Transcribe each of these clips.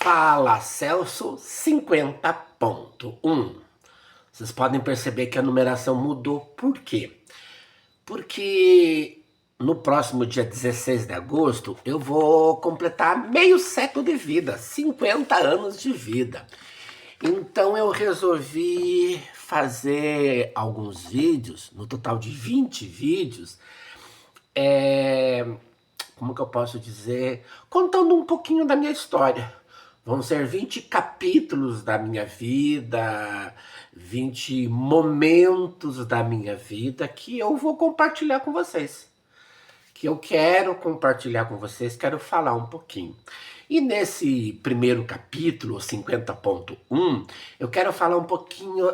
Fala Celso 50.1. Vocês podem perceber que a numeração mudou. Por quê? Porque no próximo dia 16 de agosto eu vou completar meio século de vida, 50 anos de vida. Então eu resolvi fazer alguns vídeos, no total de 20 vídeos, como que eu posso dizer? Contando um pouquinho da minha história. Vão ser 20 capítulos da minha vida, 20 momentos da minha vida que eu vou compartilhar com vocês. Que eu quero compartilhar com vocês, quero falar um pouquinho. E nesse primeiro capítulo, 50.1, eu quero falar um pouquinho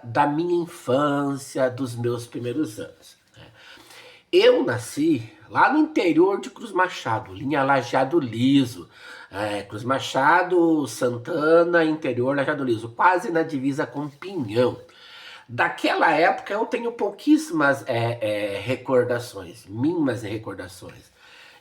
da minha infância, dos meus primeiros anos. Eu nasci lá no interior de Cruz Machado, linha Lajeado Liso. Cruz Machado, Santana, interior Lajeado Liso, quase na divisa com Pinhão. Daquela época eu tenho pouquíssimas recordações, mínimas recordações.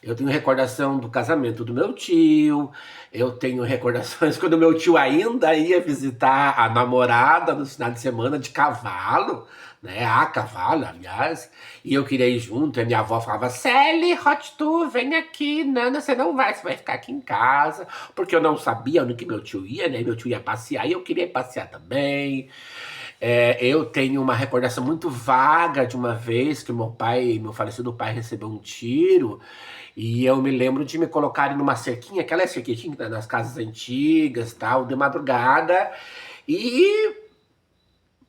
Eu tenho recordação do casamento do meu tio, eu tenho recordações quando meu tio ainda ia visitar a namorada no final de semana de cavalo, né? A cavalo, aliás, e eu queria ir junto, e a minha avó falava, Celi, Hot Tu, vem aqui, Nana, você não vai, você vai ficar aqui em casa, porque eu não sabia onde que meu tio ia, né? Meu tio ia passear e eu queria passear também. Eu tenho uma recordação muito vaga de uma vez que meu falecido pai recebeu um tiro e eu me lembro de me colocarem numa cerquinha, aquela cerquinha que tá nas casas antigas, tal, de madrugada e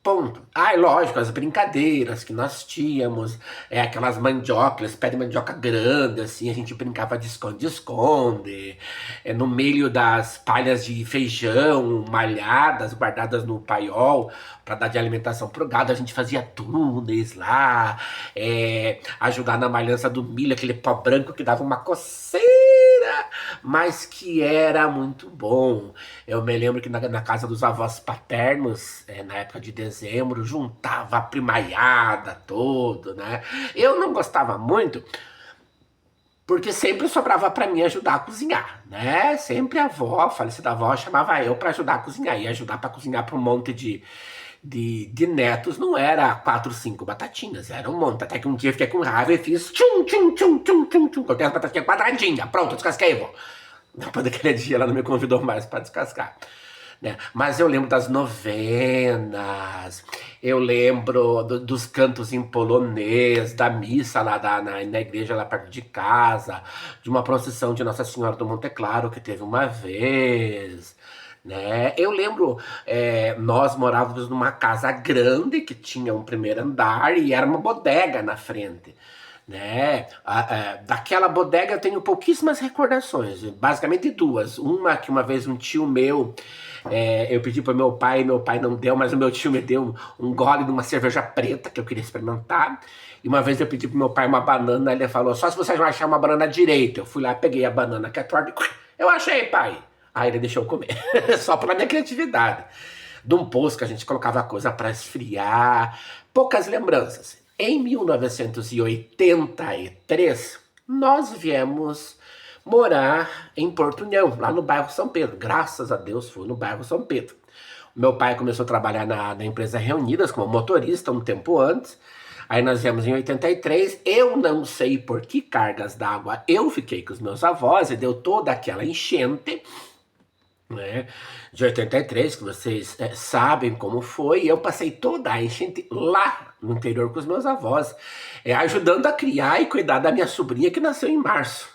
ponto. Lógico, as brincadeiras que nós tínhamos, aquelas mandiocas, pé de mandioca grande, assim, a gente brincava de esconde-esconde, no meio das palhas de feijão malhadas, guardadas no paiol, para dar de alimentação pro gado, a gente fazia túneis lá, ajudar na malhança do milho, aquele pó branco que dava uma coceira, mas que era muito bom. Eu me lembro que na casa dos avós paternos, na época de dezembro, juntava a primaiada toda, né? Eu não gostava muito, porque sempre sobrava para mim ajudar a cozinhar, né? Sempre a avó, a falecida avó, chamava eu para ajudar a cozinhar, e ajudar para cozinhar para um monte de netos, não era 4, 5 batatinhas, era um monte. Até que um dia eu fiquei com raiva e fiz tchum, tchum, tchum, tchum, tchum, tchum, cortei as batatinhas quadradinhas, pronto, descasquei, vó. Depois daquele dia ela não me convidou mais para descascar. Né? Mas eu lembro das novenas, eu lembro dos cantos em polonês, da missa lá na igreja lá perto de casa, de uma procissão de Nossa Senhora do Monte Claro que teve uma vez. Né? Eu lembro, nós morávamos numa casa grande que tinha um primeiro andar e era uma bodega na frente. Né? Daquela bodega eu tenho pouquíssimas recordações, basicamente duas. Uma que uma vez um tio meu, eu pedi para meu pai não deu, mas o meu tio me deu um gole de uma cerveja preta que eu queria experimentar. E uma vez eu pedi pro meu pai uma banana, ele falou, só se você não achar uma banana direita. Eu fui lá, peguei a banana que é torta, eu achei, pai. Aí ele deixou eu comer, só pela minha criatividade. De um poço que a gente colocava coisa para esfriar, poucas lembranças. Em 1983, nós viemos morar em Porto União, lá no bairro São Pedro. Graças a Deus foi no bairro São Pedro. O meu pai começou a trabalhar na empresa Reunidas como motorista um tempo antes. Aí nós viemos em 83, eu não sei por que cargas d'água eu fiquei com os meus avós e deu toda aquela enchente, né, de 83, que vocês sabem como foi, e eu passei toda a enchente lá no interior com os meus avós, ajudando a criar e cuidar da minha sobrinha que nasceu em março,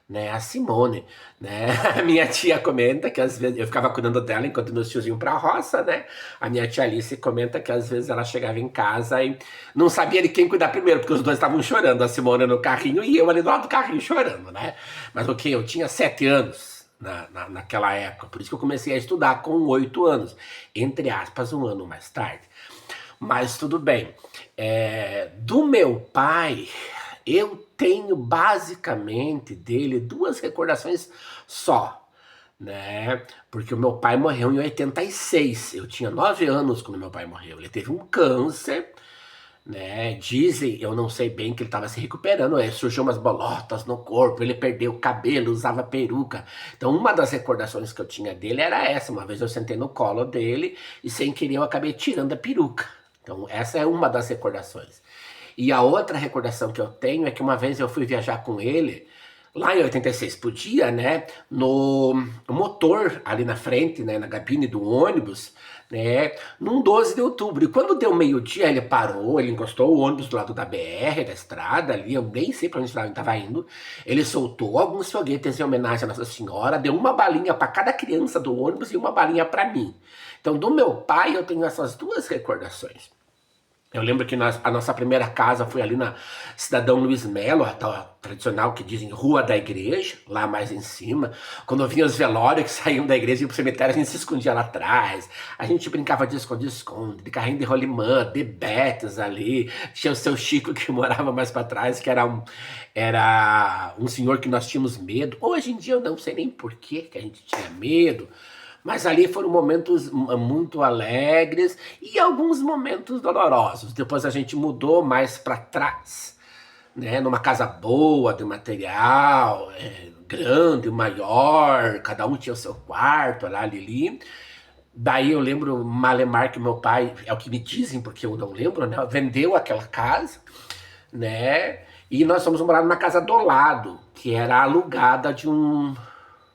né, a Simone, né, a minha tia comenta que às vezes, eu ficava cuidando dela enquanto meus tios iam pra roça, né, a minha tia Alice comenta que às vezes ela chegava em casa e não sabia de quem cuidar primeiro, porque os dois estavam chorando, a Simone no carrinho e eu ali do lado do carrinho chorando, né, mas o que, eu tinha 7 anos, naquela época, por isso que eu comecei a estudar com 8 anos, entre aspas, um ano mais tarde. Mas tudo bem. Do meu pai, eu tenho basicamente dele 2 recordações só, né? Porque o meu pai morreu em 86, eu tinha 9 anos quando meu pai morreu, ele teve um câncer, né? Dizem, eu não sei bem, que ele estava se recuperando, surgiu umas bolotas no corpo, ele perdeu o cabelo, usava peruca. Então, uma das recordações que eu tinha dele era essa. Uma vez eu sentei no colo dele e, sem querer, eu acabei tirando a peruca. Então, essa é uma das recordações. E a outra recordação que eu tenho é que uma vez eu fui viajar com ele, lá em 86, podia, né, no motor ali na frente, né, na cabine do ônibus, né, num 12 de outubro. E quando deu meio-dia, ele parou, ele encostou o ônibus do lado da BR, da estrada ali, eu nem sei pra onde estava indo. Ele soltou alguns foguetes em homenagem a Nossa Senhora, deu uma balinha para cada criança do ônibus e uma balinha para mim. Então, do meu pai, eu tenho essas duas recordações. Eu lembro que a nossa primeira casa foi ali na Cidadão Luiz Melo, a tal tradicional que dizem Rua da Igreja, lá mais em cima. Quando eu vinha os velórios que saíam da igreja e ia pro cemitério, a gente se escondia lá atrás. A gente brincava de esconde-esconde, de carrinho de rolimã, de betas ali. Tinha o seu Chico que morava mais para trás, que era um senhor que nós tínhamos medo. Hoje em dia eu não sei nem por que a gente tinha medo. Mas ali foram momentos muito alegres e alguns momentos dolorosos. Depois a gente mudou mais para trás, né? Numa casa boa, de material, grande, maior, cada um tinha o seu quarto lá, ali. Daí eu lembro, malemar, que meu pai, é o que me dizem, porque eu não lembro, né? Vendeu aquela casa, né? E nós fomos morar numa casa do lado, que era alugada de um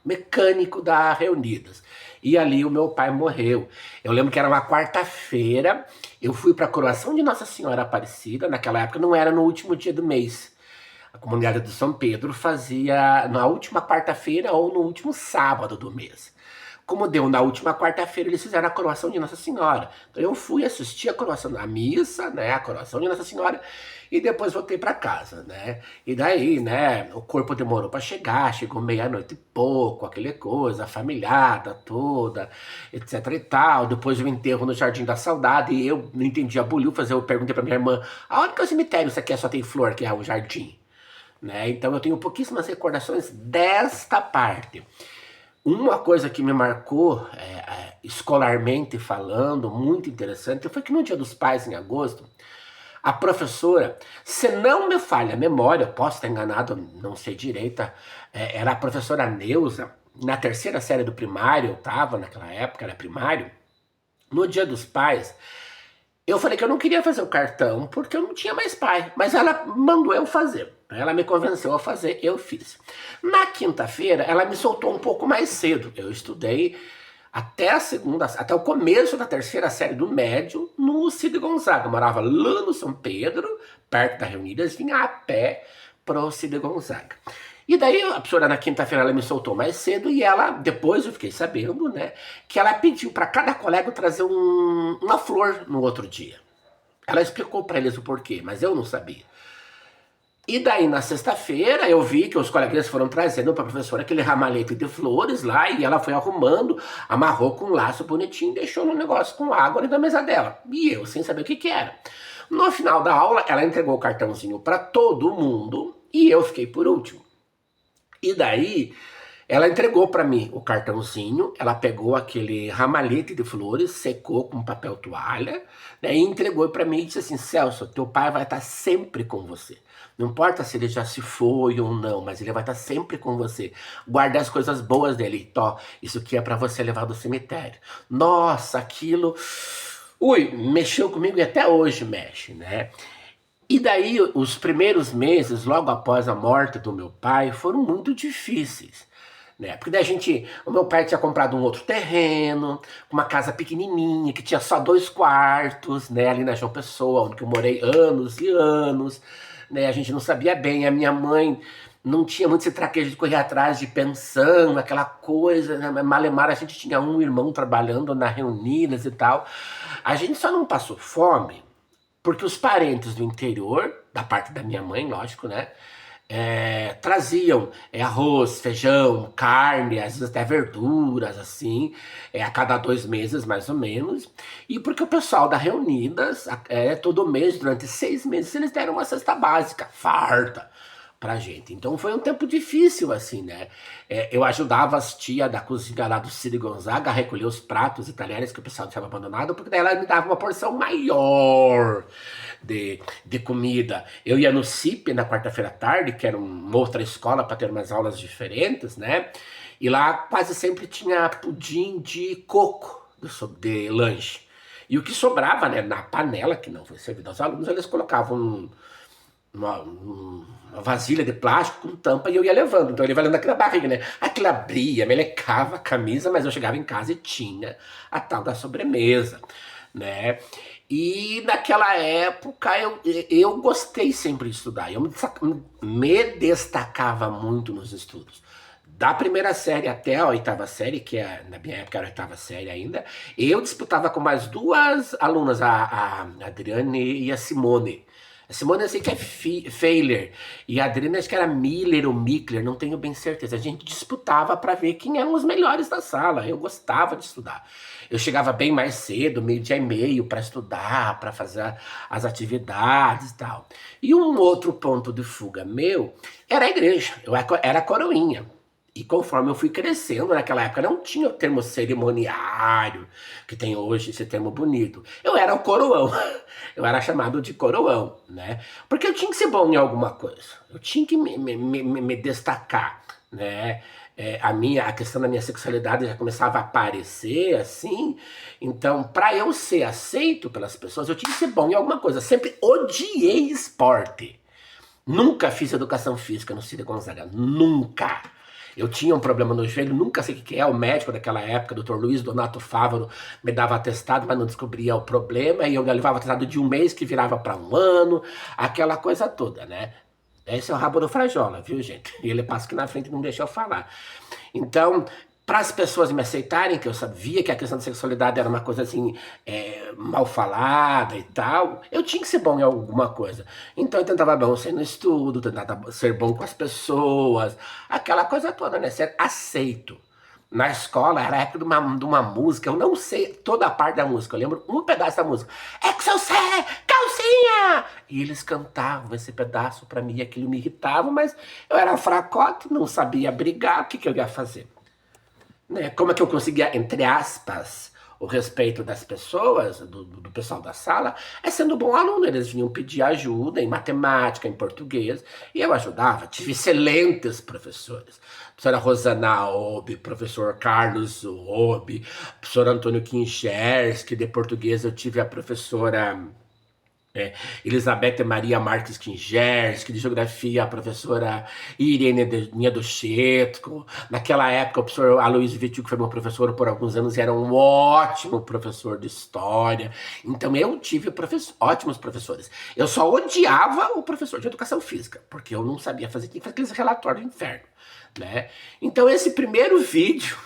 mecânico da Reunidas. E ali o meu pai morreu. Eu lembro que era uma quarta-feira, eu fui para a coroação de Nossa Senhora Aparecida, naquela época não era no último dia do mês. A comunidade do São Pedro fazia na última quarta-feira ou no último sábado do mês. Como deu na última quarta-feira, eles fizeram a coroação de Nossa Senhora. Então eu fui assistir a coroação da missa, né, a coroação de Nossa Senhora, e depois voltei para casa, né? E daí, né, o corpo demorou para chegar, chegou meia-noite e pouco, aquela coisa, a familhada toda, etc e tal. Depois o enterro no Jardim da Saudade, e eu não entendi a bolhufas, eu perguntei para minha irmã, aonde que é o cemitério? Isso aqui só tem flor, que é o jardim, né? Então eu tenho pouquíssimas recordações desta parte. Uma coisa que me marcou, escolarmente falando, muito interessante, foi que no Dia dos Pais, em agosto, a professora, se não me falha a memória, eu posso estar enganado, não sei direito, era a professora Neuza, na terceira série do primário, eu estava naquela época, era primário, no Dia dos Pais, eu falei que eu não queria fazer o cartão porque eu não tinha mais pai, mas ela mandou eu fazer. Ela me convenceu a fazer, eu fiz. Na quinta-feira, ela me soltou um pouco mais cedo. Eu estudei até o começo da terceira série do médio no Cid Gonzaga. Eu morava lá no São Pedro, perto da Reunidas, vinha a pé pro Cid Gonzaga. E daí a professora na quinta-feira ela me soltou mais cedo e ela, depois eu fiquei sabendo, né, que ela pediu para cada colega trazer uma flor no outro dia. Ela explicou para eles o porquê, mas eu não sabia. E daí na sexta-feira eu vi que os coleguinhas foram trazendo para a professora aquele ramalhete de flores lá e ela foi arrumando, amarrou com um laço bonitinho e deixou no negócio com água ali na mesa dela. E eu sem saber o que era. No final da aula ela entregou o cartãozinho para todo mundo e eu fiquei por último. E daí, ela entregou para mim o cartãozinho, ela pegou aquele ramalhete de flores, secou com papel toalha, né, e entregou para mim e disse assim, Celso, teu pai vai estar sempre com você. Não importa se ele já se foi ou não, mas ele vai estar sempre com você. Guarda as coisas boas dele. Tó, isso aqui é para você levar do cemitério. Nossa, aquilo... Ui, mexeu comigo e até hoje mexe, né? E daí, os primeiros meses, logo após a morte do meu pai, foram muito difíceis, né? Porque daí o meu pai tinha comprado um outro terreno, uma casa pequenininha, que tinha só 2 quartos, né? Ali na João Pessoa, onde eu morei anos e anos, né? A gente não sabia bem, a minha mãe não tinha muito esse traquejo de correr atrás de pensão, aquela coisa, né? Malemar, a gente tinha um irmão trabalhando na Reunidas e tal. A gente só não passou fome, porque os parentes do interior, da parte da minha mãe, lógico, né? Traziam arroz, feijão, carne, às vezes até verduras, assim, a cada 2 meses, mais ou menos. E porque o pessoal da Reunidas, todo mês, durante 6 meses, eles deram uma cesta básica, farta, pra gente. Então foi um tempo difícil, assim, né? Eu ajudava as tias da cozinha lá do Cid Gonzaga a recolher os pratos e talheres que o pessoal tinha abandonado, porque daí ela me dava uma porção maior, de comida. Eu ia no CIP na quarta-feira à tarde, que era uma outra escola para ter umas aulas diferentes, né? E lá quase sempre tinha pudim de coco de lanche. E o que sobrava, né, na panela, que não foi servido aos alunos, eles colocavam uma vasilha de plástico com tampa e eu ia levando. Então ele vai levando aquela barriga, né? Aquilo abria, melecava a camisa, mas eu chegava em casa e tinha a tal da sobremesa, né? E naquela época eu gostei sempre de estudar. Eu me destacava muito nos estudos. Da primeira série até a oitava série, que na minha época era a oitava série ainda, eu disputava com mais duas alunas, a Adriane e a Simone. A Simone eu sei que é Feiler, e a Adriane acho que era Miller ou Mickler, não tenho bem certeza. A gente disputava para ver quem eram os melhores da sala. Eu gostava de estudar. Eu chegava bem mais cedo, meio-dia e meio, para estudar, para fazer as atividades e tal. E um outro ponto de fuga meu era a igreja. Eu era coroinha. E conforme eu fui crescendo, naquela época não tinha o termo cerimoniário, que tem hoje esse termo bonito. Eu era o coroão. Eu era chamado de coroão, né? Porque eu tinha que ser bom em alguma coisa. Eu tinha que me destacar, né? A questão da minha sexualidade já começava a aparecer, assim. Então, para eu ser aceito pelas pessoas, eu tinha que ser bom em alguma coisa. Sempre odiei esporte. Nunca fiz educação física no Círio Gonzaga. Nunca. Eu tinha um problema no joelho, nunca sei o que é. O médico daquela época, Dr. Luiz Donato Fávaro, me dava atestado, mas não descobria o problema. E eu levava atestado de um mês que virava para um ano, aquela coisa toda, né? Esse é o rabo do Frajola, viu, gente? E ele passa aqui na frente e não deixa eu falar. Então, para as pessoas me aceitarem, que eu sabia que a questão da sexualidade era uma coisa assim, mal falada e tal, eu tinha que ser bom em alguma coisa. Então eu tentava bom ser no estudo, tentava ser bom com as pessoas, aquela coisa toda, né? Ser aceito. Na escola, era a época de uma música, eu não sei toda a parte da música, eu lembro um pedaço da música. Excelsior, calcinha! E eles cantavam esse pedaço pra mim, aquilo me irritava, mas eu era fracote, não sabia brigar, o que eu ia fazer? Né? Como é que eu conseguia, entre aspas, o respeito das pessoas, do pessoal da sala, é sendo bom aluno. Eles vinham pedir ajuda em matemática, em português, e eu ajudava. Tive excelentes professores. Professora Rosana Obi, professor Carlos Obi, professor Antônio Kincherski. De português eu tive a professora Elizabeth Maria Marques Kingerski, de geografia, a professora Irene Niedochetko. Naquela época, o professor Aloysio Vitiu, que foi meu professor por alguns anos, era um ótimo professor de história. Então, eu tive ótimos professores. Eu só odiava o professor de educação física, porque eu não sabia fazer, tinha que fazer aqueles relatórios do inferno, né? Então, esse primeiro vídeo,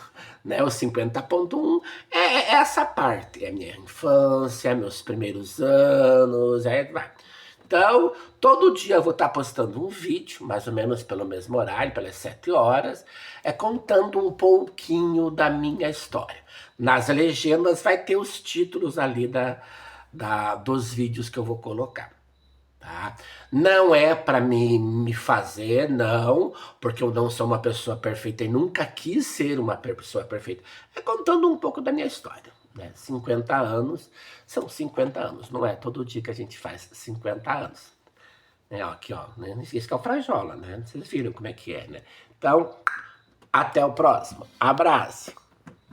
né, o 50.1, é essa parte, é minha infância, meus primeiros anos, vai. Então, todo dia eu vou estar postando um vídeo, mais ou menos pelo mesmo horário, pelas 7 horas, contando um pouquinho da minha história. Nas legendas vai ter os títulos ali dos vídeos que eu vou colocar. Tá? Não é para me fazer, não, porque eu não sou uma pessoa perfeita e nunca quis ser uma pessoa perfeita. É contando um pouco da minha história, né? 50 anos são 50 anos, não é todo dia que a gente faz 50 anos. Aqui, ó, né? Isso que é o Frajola, né? Vocês viram como é que é, né? Então, até o próximo. Abraço!